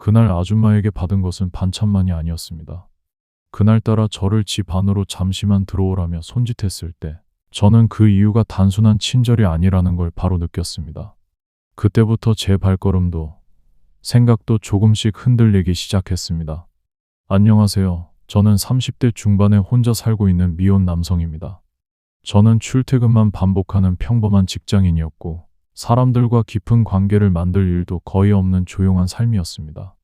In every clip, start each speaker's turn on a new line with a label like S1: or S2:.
S1: 그날 아줌마에게 받은 것은 반찬만이 아니었습니다. 그날따라 저를 집 안으로 잠시만 들어오라며 손짓했을 때 저는 그 이유가 단순한 친절이 아니라는 걸 바로 느꼈습니다. 그때부터 제 발걸음도 생각도 조금씩 흔들리기 시작했습니다. 안녕하세요. 저는 30대 중반에 혼자 살고 있는 미혼 남성입니다. 저는 출퇴근만 반복하는 평범한 직장인이었고 사람들과 깊은 관계를 만들 일도 거의 없는 조용한 삶이었습니다.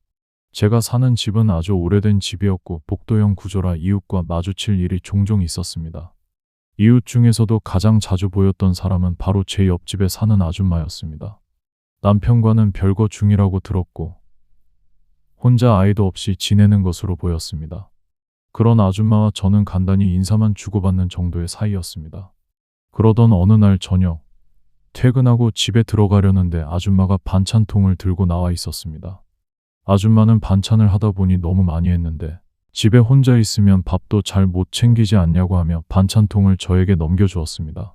S1: 제가 사는 집은 아주 오래된 집이었고 복도형 구조라 이웃과 마주칠 일이 종종 있었습니다. 이웃 중에서도 가장 자주 보였던 사람은 바로 제 옆집에 사는 아줌마였습니다. 남편과는 별거 중이라고 들었고 혼자 아이도 없이 지내는 것으로 보였습니다. 그런 아줌마와 저는 간단히 인사만 주고받는 정도의 사이였습니다. 그러던 어느 날 저녁, 퇴근하고 집에 들어가려는데 아줌마가 반찬통을 들고 나와 있었습니다. 아줌마는 반찬을 하다 보니 너무 많이 했는데 집에 혼자 있으면 밥도 잘 못 챙기지 않냐고 하며 반찬통을 저에게 넘겨주었습니다.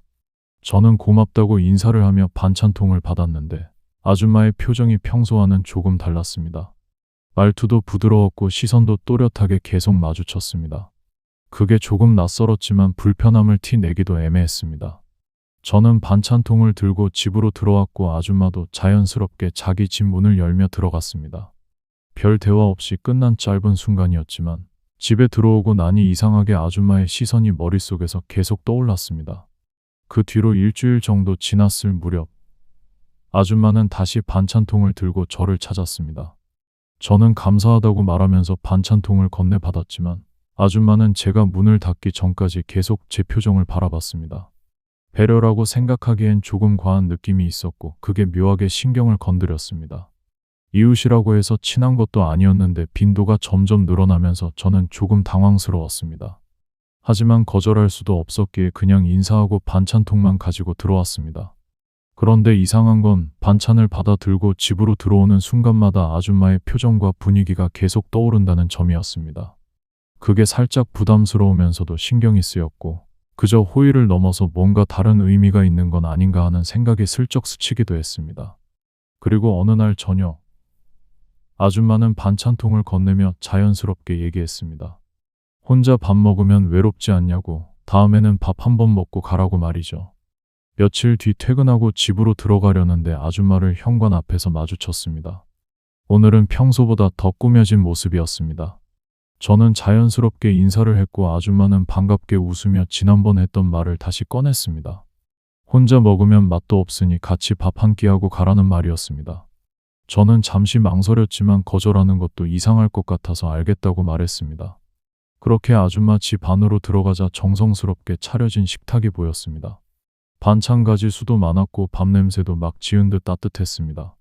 S1: 저는 고맙다고 인사를 하며 반찬통을 받았는데 아줌마의 표정이 평소와는 조금 달랐습니다. 말투도 부드러웠고 시선도 또렷하게 계속 마주쳤습니다. 그게 조금 낯설었지만 불편함을 티내기도 애매했습니다. 저는 반찬통을 들고 집으로 들어왔고 아줌마도 자연스럽게 자기 집 문을 열며 들어갔습니다. 별 대화 없이 끝난 짧은 순간이었지만 집에 들어오고 나니 이상하게 아줌마의 시선이 머릿속에서 계속 떠올랐습니다. 그 뒤로 일주일 정도 지났을 무렵 아줌마는 다시 반찬통을 들고 저를 찾았습니다. 저는 감사하다고 말하면서 반찬통을 건네받았지만 아줌마는 제가 문을 닫기 전까지 계속 제 표정을 바라봤습니다. 배려라고 생각하기엔 조금 과한 느낌이 있었고 그게 묘하게 신경을 건드렸습니다. 이웃이라고 해서 친한 것도 아니었는데 빈도가 점점 늘어나면서 저는 조금 당황스러웠습니다. 하지만 거절할 수도 없었기에 그냥 인사하고 반찬통만 가지고 들어왔습니다. 그런데 이상한 건 반찬을 받아 들고 집으로 들어오는 순간마다 아줌마의 표정과 분위기가 계속 떠오른다는 점이었습니다. 그게 살짝 부담스러우면서도 신경이 쓰였고 그저 호의를 넘어서 뭔가 다른 의미가 있는 건 아닌가 하는 생각이 슬쩍 스치기도 했습니다. 그리고 어느 날 저녁 아줌마는 반찬통을 건네며 자연스럽게 얘기했습니다. 혼자 밥 먹으면 외롭지 않냐고, 다음에는 밥 한 번 먹고 가라고 말이죠. 며칠 뒤 퇴근하고 집으로 들어가려는데 아줌마를 현관 앞에서 마주쳤습니다. 오늘은 평소보다 더 꾸며진 모습이었습니다. 저는 자연스럽게 인사를 했고 아줌마는 반갑게 웃으며 지난번 했던 말을 다시 꺼냈습니다. 혼자 먹으면 맛도 없으니 같이 밥 한 끼 하고 가라는 말이었습니다. 저는 잠시 망설였지만 거절하는 것도 이상할 것 같아서 알겠다고 말했습니다. 그렇게 아줌마 집 안으로 들어가자 정성스럽게 차려진 식탁이 보였습니다. 반찬 가지 수도 많았고 밥 냄새도 막 지은 듯 따뜻했습니다.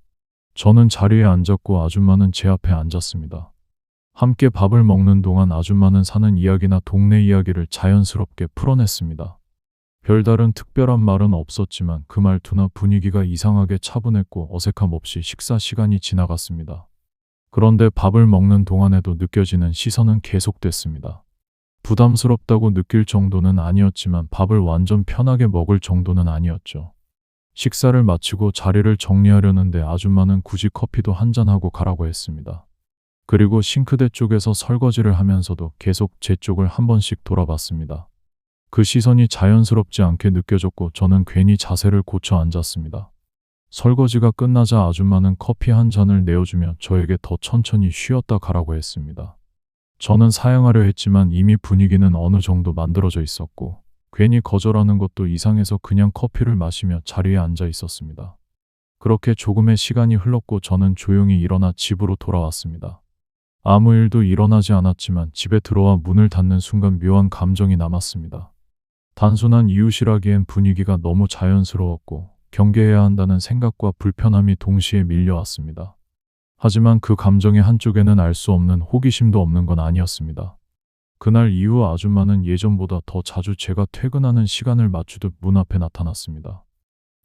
S1: 저는 자리에 앉았고 아줌마는 제 앞에 앉았습니다. 함께 밥을 먹는 동안 아줌마는 사는 이야기나 동네 이야기를 자연스럽게 풀어냈습니다. 별다른 특별한 말은 없었지만 그 말투나 분위기가 이상하게 차분했고 어색함 없이 식사 시간이 지나갔습니다. 그런데 밥을 먹는 동안에도 느껴지는 시선은 계속됐습니다. 부담스럽다고 느낄 정도는 아니었지만 밥을 완전 편하게 먹을 정도는 아니었죠. 식사를 마치고 자리를 정리하려는데 아줌마는 굳이 커피도 한잔하고 가라고 했습니다. 그리고 싱크대 쪽에서 설거지를 하면서도 계속 제 쪽을 한 번씩 돌아봤습니다. 그 시선이 자연스럽지 않게 느껴졌고 저는 괜히 자세를 고쳐 앉았습니다. 설거지가 끝나자 아줌마는 커피 한 잔을 내어주며 저에게 더 천천히 쉬었다 가라고 했습니다. 저는 사양하려 했지만 이미 분위기는 어느 정도 만들어져 있었고 괜히 거절하는 것도 이상해서 그냥 커피를 마시며 자리에 앉아 있었습니다. 그렇게 조금의 시간이 흘렀고 저는 조용히 일어나 집으로 돌아왔습니다. 아무 일도 일어나지 않았지만 집에 들어와 문을 닫는 순간 묘한 감정이 남았습니다. 단순한 이웃이라기엔 분위기가 너무 자연스러웠고 경계해야 한다는 생각과 불편함이 동시에 밀려왔습니다. 하지만 그 감정의 한쪽에는 알 수 없는 호기심도 없는 건 아니었습니다. 그날 이후 아줌마는 예전보다 더 자주 제가 퇴근하는 시간을 맞추듯 문 앞에 나타났습니다.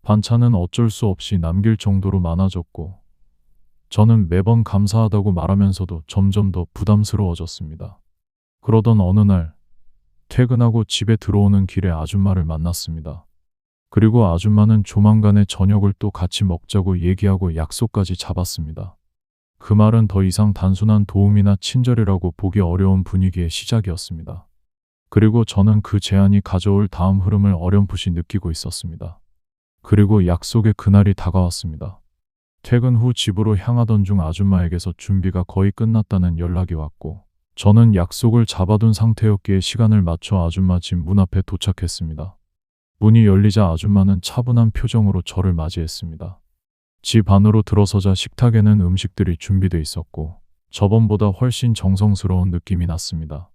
S1: 반찬은 어쩔 수 없이 남길 정도로 많아졌고 저는 매번 감사하다고 말하면서도 점점 더 부담스러워졌습니다. 그러던 어느 날 퇴근하고 집에 들어오는 길에 아줌마를 만났습니다. 그리고 아줌마는 조만간에 저녁을 또 같이 먹자고 얘기하고 약속까지 잡았습니다. 그 말은 더 이상 단순한 도움이나 친절이라고 보기 어려운 분위기의 시작이었습니다. 그리고 저는 그 제안이 가져올 다음 흐름을 어렴풋이 느끼고 있었습니다. 그리고 약속의 그날이 다가왔습니다. 퇴근 후 집으로 향하던 중 아줌마에게서 준비가 거의 끝났다는 연락이 왔고, 저는 약속을 잡아둔 상태였기에 시간을 맞춰 아줌마 집 문 앞에 도착했습니다. 문이 열리자 아줌마는 차분한 표정으로 저를 맞이했습니다. 집 안으로 들어서자 식탁에는 음식들이 준비돼 있었고, 저번보다 훨씬 정성스러운 느낌이 났습니다.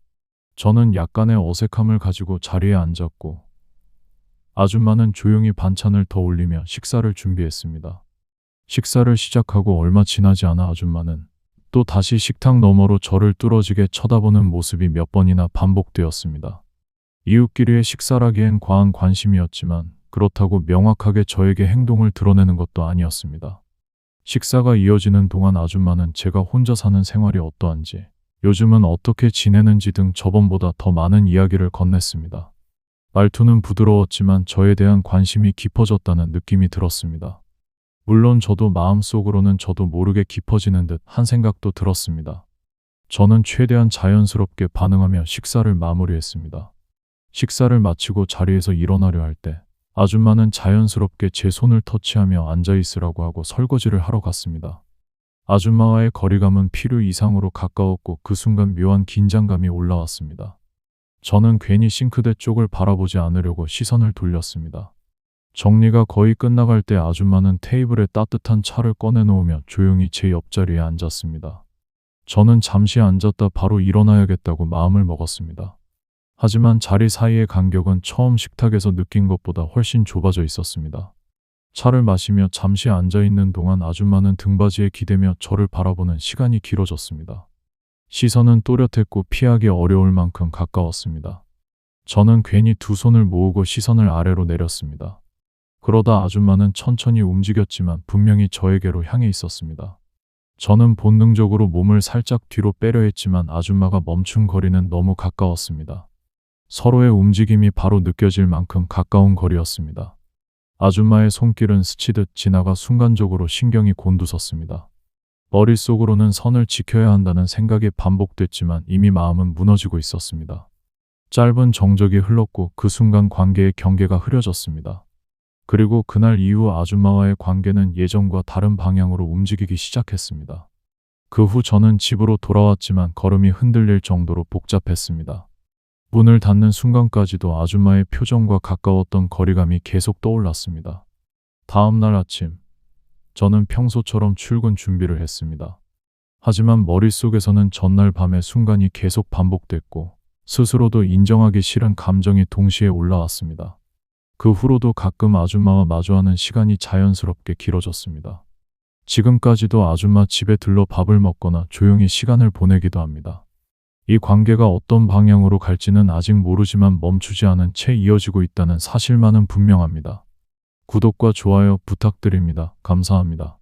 S1: 저는 약간의 어색함을 가지고 자리에 앉았고, 아줌마는 조용히 반찬을 더 올리며 식사를 준비했습니다. 식사를 시작하고 얼마 지나지 않아 아줌마는 또 다시 식탁 너머로 저를 뚫어지게 쳐다보는 모습이 몇 번이나 반복되었습니다. 이웃끼리의 식사라기엔 과한 관심이었지만 그렇다고 명확하게 저에게 행동을 드러내는 것도 아니었습니다. 식사가 이어지는 동안 아줌마는 제가 혼자 사는 생활이 어떠한지, 요즘은 어떻게 지내는지 등 저번보다 더 많은 이야기를 건넸습니다. 말투는 부드러웠지만 저에 대한 관심이 깊어졌다는 느낌이 들었습니다. 물론 저도 마음속으로는 저도 모르게 깊어지는 듯 한 생각도 들었습니다. 저는 최대한 자연스럽게 반응하며 식사를 마무리했습니다. 식사를 마치고 자리에서 일어나려 할 때 아줌마는 자연스럽게 제 손을 터치하며 앉아있으라고 하고 설거지를 하러 갔습니다. 아줌마와의 거리감은 필요 이상으로 가까웠고 그 순간 묘한 긴장감이 올라왔습니다. 저는 괜히 싱크대 쪽을 바라보지 않으려고 시선을 돌렸습니다. 정리가 거의 끝나갈 때 아줌마는 테이블에 따뜻한 차를 꺼내놓으며 조용히 제 옆자리에 앉았습니다. 저는 잠시 앉았다 바로 일어나야겠다고 마음을 먹었습니다. 하지만 자리 사이의 간격은 처음 식탁에서 느낀 것보다 훨씬 좁아져 있었습니다. 차를 마시며 잠시 앉아있는 동안 아줌마는 등받이에 기대며 저를 바라보는 시간이 길어졌습니다. 시선은 또렷했고 피하기 어려울 만큼 가까웠습니다. 저는 괜히 두 손을 모으고 시선을 아래로 내렸습니다. 그러다 아줌마는 천천히 움직였지만 분명히 저에게로 향해 있었습니다. 저는 본능적으로 몸을 살짝 뒤로 빼려 했지만 아줌마가 멈춘 거리는 너무 가까웠습니다. 서로의 움직임이 바로 느껴질 만큼 가까운 거리였습니다. 아줌마의 손길은 스치듯 지나가 순간적으로 신경이 곤두섰습니다. 머릿속으로는 선을 지켜야 한다는 생각이 반복됐지만 이미 마음은 무너지고 있었습니다. 짧은 정적이 흘렀고 그 순간 관계의 경계가 흐려졌습니다. 그리고 그날 이후 아줌마와의 관계는 예전과 다른 방향으로 움직이기 시작했습니다. 그 후 저는 집으로 돌아왔지만 걸음이 흔들릴 정도로 복잡했습니다. 문을 닫는 순간까지도 아줌마의 표정과 가까웠던 거리감이 계속 떠올랐습니다. 다음 날 아침, 저는 평소처럼 출근 준비를 했습니다. 하지만 머릿속에서는 전날 밤의 순간이 계속 반복됐고 스스로도 인정하기 싫은 감정이 동시에 올라왔습니다. 그 후로도 가끔 아줌마와 마주하는 시간이 자연스럽게 길어졌습니다. 지금까지도 아줌마 집에 들러 밥을 먹거나 조용히 시간을 보내기도 합니다. 이 관계가 어떤 방향으로 갈지는 아직 모르지만 멈추지 않은 채 이어지고 있다는 사실만은 분명합니다. 구독과 좋아요 부탁드립니다. 감사합니다.